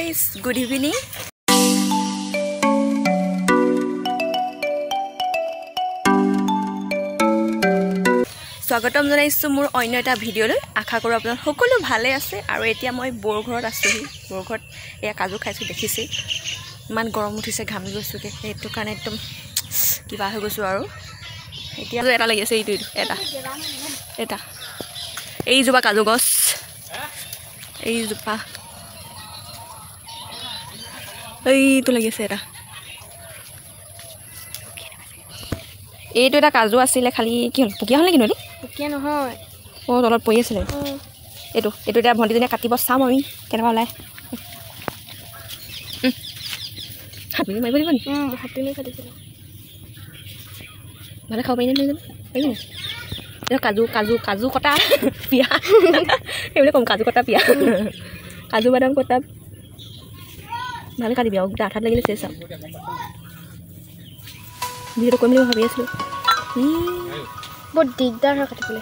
guys, good evening. স্বাগতম জনাইছো মোৰ অন্য এটা ভিডিঅ'লৈ আশা কৰো আপোনালোক সকলো ভালে আছে আৰু এতিয়া মই বৰঘৰত আছোহি বৰঘৰত এয়া কাজু খাইছো দেখিছে ইমান গৰম উঠিছে ঘামি গৈছো কে এইটো কাৰণে একদম কিবা হৈ গৈছো আৰু এতিয়া এটা লাগি আছে এইটো এটা এই জোপা কাজু গছ এই জোপা এইটো লাগি আছে এটা এইটো এটা কাজু আছিলে খালি কি হ'ল পুকিয়া হ'ল নেকি নটো পুকিয়া নহয় ও তলত পৰি আছিলে এইটো এটা ভণ্টিজনীয়ে কাটিব চাম আমি কেনেকুৱা ওলাই হাপি মাৰিব দিব নেকি হাপি মাৰি কাটিছিল ভালে খাব পাৰিনে লৈ যাম পাৰিনে এইটো কাজু কটা পিয়া এইবুলি ক'ম কাজু কটা পিয়া কাজু বাদাম কটা ভালে কাটিবি আৰু গোটা আঠাত লাগিলে চেচ আৰু ভিডিঅ'টো কৰিম বুলি ভাবি আছিলোঁ বহুত দিগদাৰ হয় কাটিবলৈ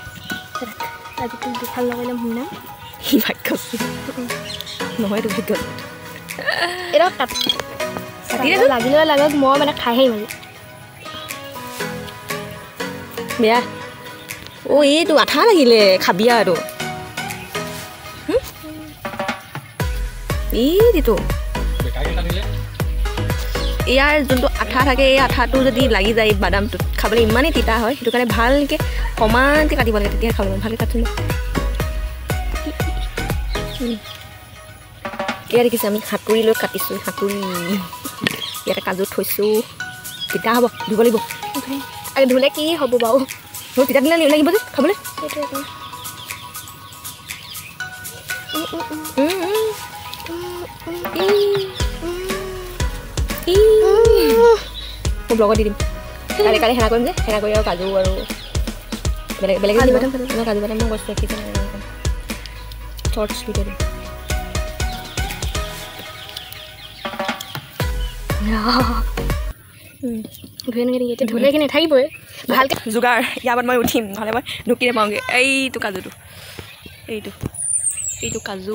আজিতো দুফাল লগাই ল'ম শুনা ভাগ্য নহয় এইটো ভাগ্য এটা লাগিলে লাগক মই মানে খাইহে মাৰি বেয়া অ' এইটো আঠা লাগিলে খাবি আৰু এইটো ইয়াৰ যোনটো আঠা থাকে এই আঠাটো যদি লাগি যায় বাদামটোত খাবলৈ ইমানেই তিতা হয় সেইটো কাৰণে ভালকৈ সমানকৈ কাটিব লাগে তেতিয়াহে খাবলৈ ভালকৈ কাটিলে এয়া দেখিছে আমি হাতুৰি লৈ কাটিছোঁ হাতুৰি ইয়াতে কাজু থৈছোঁ তিতা হ'ব ধুব লাগিব ধুলে কি হ'ব বাৰু তিতা দিলে লাগিব যে খাবলৈ মই ব্লগত দি দিম কালি সেনা কৰিম যে সেনা কৰি আৰু কাজু আৰু বেলেগ কাজু বাদাম মই গছ ৰাখিছোঁ শ্বৰ্টছ ভিডিঅ' দিম ধুলে কি নাথাকিবই ভালকৈ যোগাৰ ইয়াৰ আগত মই উঠিম নহ'লে মই ঢুকি নাপাওঁগৈ এইটো কাজুটো এইটো কাজু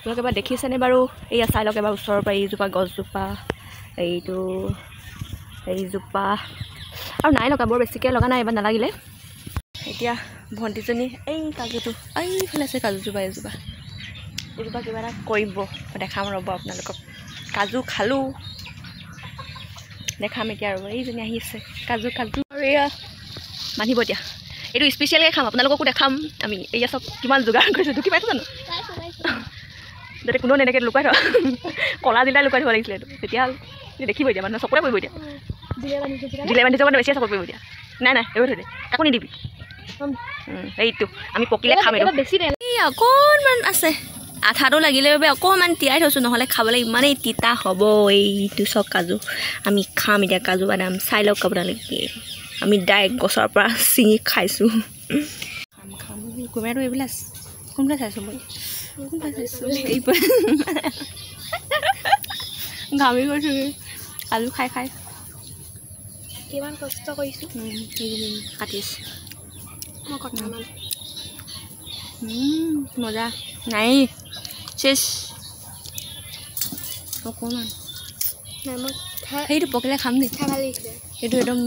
আপোনালোকে এবাৰ দেখিছেনে বাৰু এয়া চাই লওক এবাৰ ওচৰৰ পৰা এইজোপা গছজোপা এইজোপা আৰু নাই লগা বৰ বেছিকৈ লগা নাই এবাৰ নালাগিলে এতিয়া ভণ্টিজনী এই কাজুটো এইফালে আছে কাজুজোপা এইজোপা কিবা এটা কৰিব দেখাম ৰ'ব আপোনালোকক কাজু খালোঁ দেখাম এতিয়া আৰু এইজনী আহি আছে কাজু আৰু এয়া বান্ধিব এতিয়া এইটো স্পেচিয়েলকৈ খাম আপোনালোককো দেখাম আমি এয়া চব কিমান যোগাৰ কৰিছোঁ ঢুকি পাইছোঁ জানো যাতে কোনো এনেকৈ লুকাই থোৱা কলা জিলাই লুকাই থ'ব লাগিছিলে এইটো তেতিয়া দেখিব এতিয়া মানুহে চকুৰে পৰিব এতিয়া জিলাই বান্ধি যাব বেছিয়ে চকুত পৰিব এতিয়া নাই এইবোৰ থৈ দে কাকো নিদিবি এইটো আমি পকিলে খাম এইটো বেছি এই অকণমান আছে আঠাটো লাগিলে বাবে অকণমান তিয়াই থৈছোঁ নহ'লে খাবলৈ ইমানেই তিতা হ'ব এইটো চব কাজু আমি খাম এতিয়া কাজু বাদাম চাই লওক আপোনালোকে আমি ডাইৰেক্ট গছৰ পৰা ছিঙি খাইছোঁ খাম কোনোবাইতো এইবিলাক কোনবিলাক চাইছোঁ মই এইবোৰ ঘামি গৈছোঁ কাজু খাই কিমান কষ্ট কৰিছোঁ কাটিছোঁ মই কটামান মজা নাই চেচ অকণমান সেইটো পকিলে খাম দেই এইটো একদম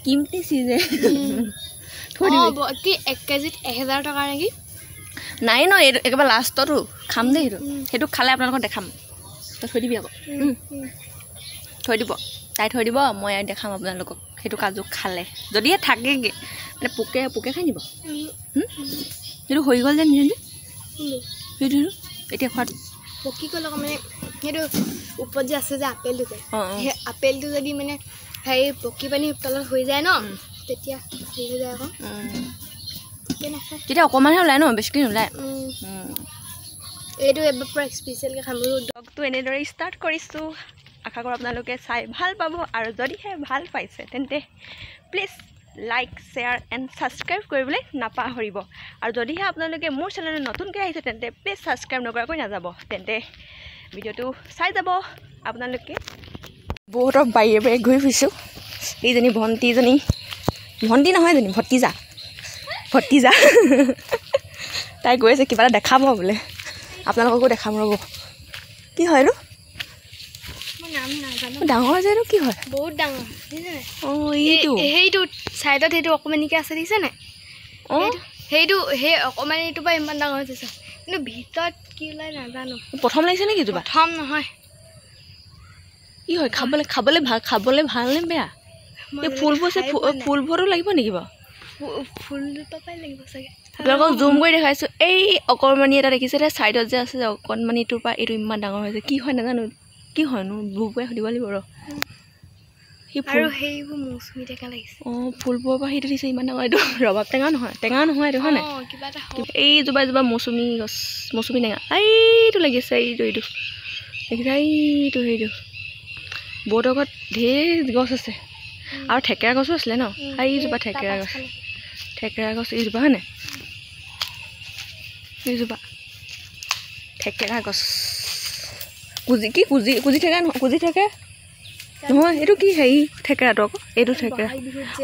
কিমতি চিজে কি 1 কেজিত 1000 টকা নেকি নাই ন এইটো একেবাৰে লাষ্টতো খাম দেই সেইটো খালে আপোনালোকক দেখাম তই থৈ দিবি আকৌ থৈ দিব তাই থৈ দিব মই দেখাম আপোনালোকক সেইটো কাজু খালে যদিহে থাকেগৈ মানে পোকে খাই নিব সেইটো হৈ গ'ল যে নিজে সেইটো এতিয়া খোৱাটো পকি গ'ল আকৌ মানে সেইটো ওপৰত যে আছে যে আপেলটো যে সেই আপেলটো যদি মানে হেৰি পকি পানী তলত হৈ যায় ন তেতিয়া হেৰি হৈ যায় আকৌ তেতিয়া অকণমানহে ওলায় ন বেছিকৈ নোলায় এইটো এবাৰ পূৰা স্পেচিয়েলকৈ খাম ব্লগটো এনেদৰে ষ্টাৰ্ট কৰিছোঁ আশা কৰোঁ আপোনালোকে চাই ভাল পাব আৰু যদিহে ভাল পাইছে তেন্তে please like share and subscribe কৰিবলৈ নাপাহৰিব আৰু যদিহে আপোনালোকে মোৰ চেনেলত নতুনকৈ আহিছে তেন্তে প্লিজ ছাবস্ক্ৰাইব নকৰাকৈ নাযাব তেন্তে ভিডিঅ'টো চাই যাব আপোনালোকে বহুতৰ বাহিৰে ঘূৰি ফুৰিছোঁ এইজনী ভণ্টি নহয় এজনী ভতিজা তাই গৈ আছে কিবা এটা দেখাব বোলে আপোনালোককো দেখাম ৰ'ব কি হয় এইটো ডাঙৰ যে এইটো কি হয় বহুত ডাঙৰ অঁ এইটো সেইটো চাইডত সেইটো অকণমানিকৈ আছে দেখিছে নাই অঁ সেইটো সেই অকণমানিটোৰ পৰা ইমান ডাঙৰ হৈছে কিন্তু ভিতৰত কি ওলাই নাজানো প্ৰথম লাগিছে নেকি এইটো প্ৰথম নহয় কি হয় খাবলৈ ভাল নে বেয়া এই ফুলবোৰ ফুলবোৰতো লাগিব নেকি বাৰু ফুলজোপা পাই লাগিব চাগে আপোনালোকক জুম কৰি দেখাইছোঁ এই অকণমানি এটা দেখিছে দে চাইডত যে আছে যে অকণমানিটোৰ পৰা এইটো ইমান ডাঙৰ হৈছে কি হয় নাজানো কি হয়নো বুকুৱে সুধিব লাগিব ৰ আৰু সেইবোৰ মৌচুমী টেঙা লাগিছে অঁ ফুলবোৰৰ পৰা সেইটো দিছে ইমান ডাঙৰ এইটো ৰবাব টেঙা নহয় এইটো হয় নাই এইজোপা মৌচুমী গছ মৌচুমী টেঙা এইটো লাগিছে এইটো দেখিছে সেইটো বহুত আগত ঢেৰ গছ আছে আৰু থেকেৰা গছো আছিলে ন এইজোপা থেকেৰা গছ এইজোপা হয় নাই এইজোপা থেকেৰা গছ কুজি থেকেৰা নহয় এইটো কি হেৰি থেকেৰাটো আকৌ এইটো থেকেৰা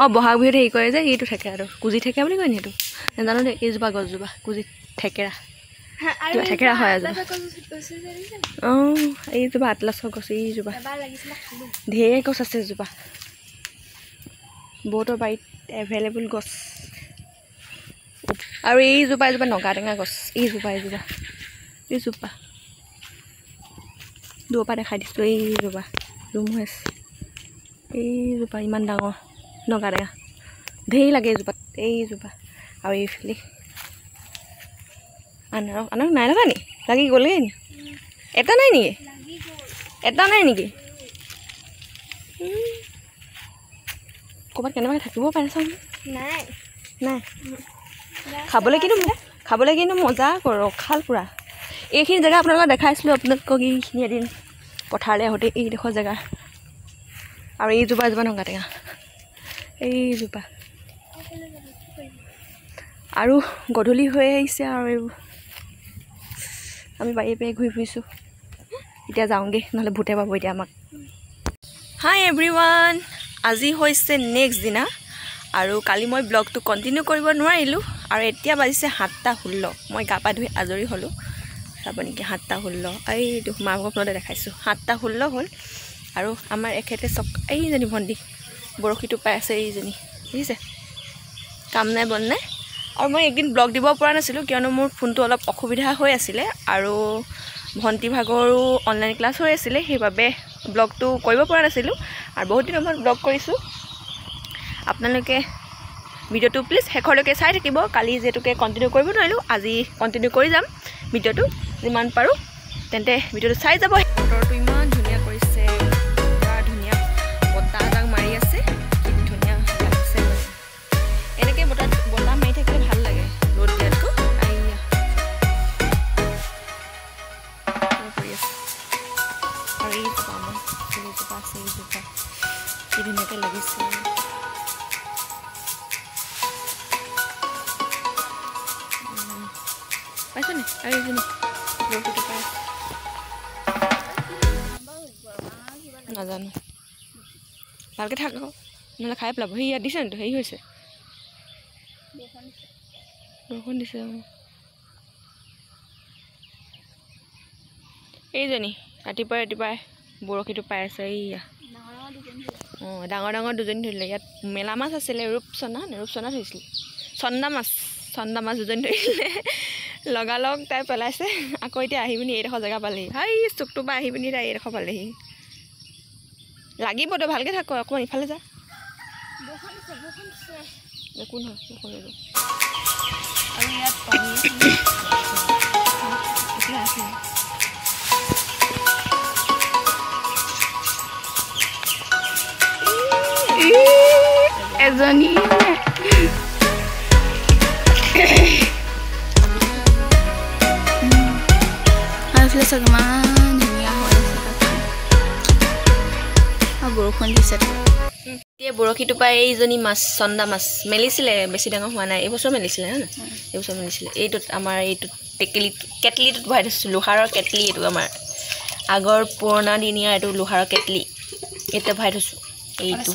অঁ বহাগ বিহুত হেৰি কৰে যে এইটো থেকেৰাটো কুজি থেকেৰা বুলি কয় নি সেইটো নাজানো দেই এইজোপা গছজোপা কুজি থেকেৰা থেকেৰা হয় এজোপা অঁ এইজোপা আটলাছৰ গছ এইজোপা ঢেৰ গছ আছে এজোপা বহুতৰ বাৰীত এভেইলেবল গছ আৰু এইজোপা নগা টেঙা গছ এইজোপা দূৰৰ পৰা দেখাই দিছোঁ এইজোপা জুম হৈ আছে এইজোপা ইমান ডাঙৰ নগা টেঙা ঢেৰ লাগে এইজোপা আৰু এইফালে আনাৰস নাই লগা নি লাগি গ'লেই নি এটা নাই নেকি ক'ৰবাত কেনেবাকৈ থাকিব পাৰে চাওঁ নাই খাবলৈ কিন্তু মজা ৰখাল পূৰা এইখিনি জেগা আপোনালোকক দেখাইছিলোঁ আপোনালোকক এইখিনি এদিন পথাৰলৈ আহোঁতে এইডোখৰ জেগা আৰু এইজোপা নগা টেঙা এইজোপা আৰু গধূলি হৈ আহিছে আৰু এইবোৰ আমি বাৰীয়ে ঘূৰি ফুৰিছোঁ এতিয়া যাওঁগৈ নহ'লে ভূতে পাব এতিয়া আমাক হাই এভৰিৱান আজি হৈছে নেক্সট দিনা আৰু কালি মই ব্লগটো কণ্টিনিউ কৰিব নোৱাৰিলোঁ আৰু এতিয়া বাজিছে 7:16 মই গা পা ধুই আজৰি হ'লোঁ চাব নেকি 7:16 এইটো মাকক আপোনালোকে দেখাইছোঁ 7:16 হ'ল আৰু আমাৰ এখেতে এইজনী ভণ্টি বৰশীটো পাই আছে এইজনী বুজিছে কাম নাই বন নাই আৰু মই একদিন ব্লগ দিব পৰা নাছিলোঁ কিয়নো মোৰ ফোনটো অলপ অসুবিধা হৈ আছিলে আৰু ভণ্টি ভাগৰো অনলাইন ক্লাছ হৈ আছিলে সেইবাবে ব্লগটো কৰিব পৰা নাছিলোঁ আৰু বহুত দিনৰ মূৰত ব্লগ কৰিছোঁ আপোনালোকে ভিডিঅ'টো প্লিজ শেষলৈকে চাই থাকিব কালি যিহেতুকে কণ্টিনিউ কৰিব নোৱাৰিলোঁ আজি কণ্টিনিউ কৰি যাম ভিডিঅ'টো যিমান পাৰোঁ তেন্তে ভিডিঅ'টো চাই যাব বতৰটো ইমান ধুনীয়া কৰিছে পুৰা ধুনীয়া বতাহ এজাক মাৰি আছে কি ধুনীয়া লাগিছে এনেকৈ বতাহ মাৰি থাকিলে ভাল লাগে ৰ'দ দিয়াতকৈ কৰি আছে আৰু এইজোপা আমাৰ এইজোপা আছে এইজোপা কি ধুনীয়াকৈ লাগিছে পাইছে নে আৰু এইজনী বৰশীটো পাই নাজানো ভালকৈ থাক আকৌ নহ'লে খাই পেলাব সি ইয়াত দিছে নেকি হেৰি হৈছে বৰষুণ দিছে এইজনী ৰাতিপুৱাই বৰশীটো পাই আছে এইয়া অঁ ডাঙৰ দুজনী ধৰিলে ইয়াত মেলা মাছ আছিলে ৰূপচন্দা ধৰিছিলে চন্দা মাছ দুজনী ধৰিলে লগালগ তাই পেলাইছে আকৌ এতিয়া আহি পিনি এইডোখৰ জেগা পালেহি হাই চুকটোৰ পৰা আহি পিনি তাই এইডোখৰ পালেহি লাগিব তই ভালকৈ থাক অকণমান ইফালে যা একো নহয় আৰু ইয়াত পানী আছে এজনী ইমান ধুনীয়া হৈ আছে আৰু বৰষুণ দিছে এতিয়া বৰশীটো পাই এইজনী চন্দা মাছ মেলিছিলে বেছি ডাঙৰ হোৱা নাই এইবছৰ মেলিছিলে হয় নাই এইবছৰ মেলিছিলে এইটোত আমাৰ এইটোত কেটলিটোত ভৰাই থৈছোঁ লোহাৰৰ কেটলি এইটো আমাৰ আগৰ পুৰণা দিনীয়া এইটো লোহাৰৰ কেটলি এতিয়া ভৰাই থৈছোঁ এইটো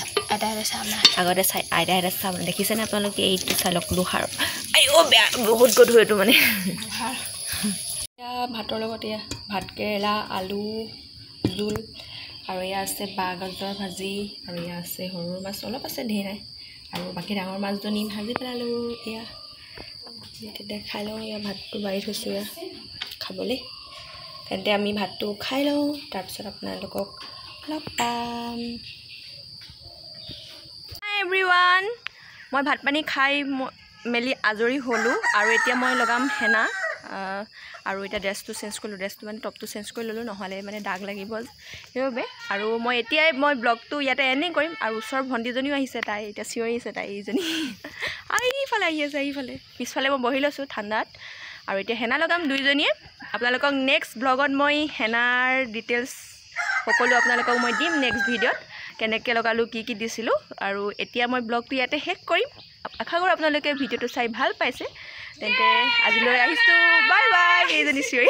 আগতে চাই আইতাহঁতে চাম দেখিছেনে আপোনালোকে এইটো চাই লওক লোহাৰৰ আইঅ বেয়া বহুত গধুৰ এইটো মানে এয়া ভাতৰ লগত এয়া ভাত কেৰেলা আলু জোল আৰু এয়া আছে বাঁহগাজৰ ভাজি আৰু এয়া আছে সৰু মাছ অলপ আছে ঢেৰ নাই আৰু বাকী ডাঙৰ মাছজনী ভাজি পেলালোঁ এয়া তেতিয়া খাই লওঁ এয়া ভাতটো বাঢ়ি থৈছোঁ এয়া খাবলৈ তেন্তে আমি ভাতটো খাই লওঁ তাৰপিছত আপোনালোকক লগ পাম হাই এভৰিৱান মই ভাত পানী খাই মেলি আজৰি হ'লোঁ আৰু এতিয়া মই লগাম হেনা আৰু এতিয়া ড্ৰেছটো চেঞ্জ কৰিলোঁ ড্ৰেছটো মানে টপটো চেঞ্জ কৰি ল'লোঁ নহ'লে মানে দাগ লাগিব সেইবাবে আৰু মই এতিয়াই মই ব্লগটো ইয়াতে এণ্ডেই কৰিম আৰু ওচৰৰ ভণ্টিজনীও আহিছে তাই এতিয়া চিঞৰি আছে তাই এইজনী এইফালে আহি আছে এইফালে পিছফালে মই বহি লৈছোঁ ঠাণ্ডাত আৰু এতিয়া হেনা লগাম দুইজনীয়ে আপোনালোকক নেক্সট ব্লগত মই হেনাৰ ডিটেইলছ সকলো আপোনালোকক মই দিম নেক্সট ভিডিঅ'ত কেনেকৈ লগালোঁ কি দিছিলোঁ আৰু এতিয়া মই ব্লগটো ইয়াতে শেষ কৰিম আশা কৰোঁ আপোনালোকে ভিডিঅ'টো চাই ভাল পাইছে তেন্তে আজিলৈ আহিছোঁ বাই বাই এইজনী চিঞৰি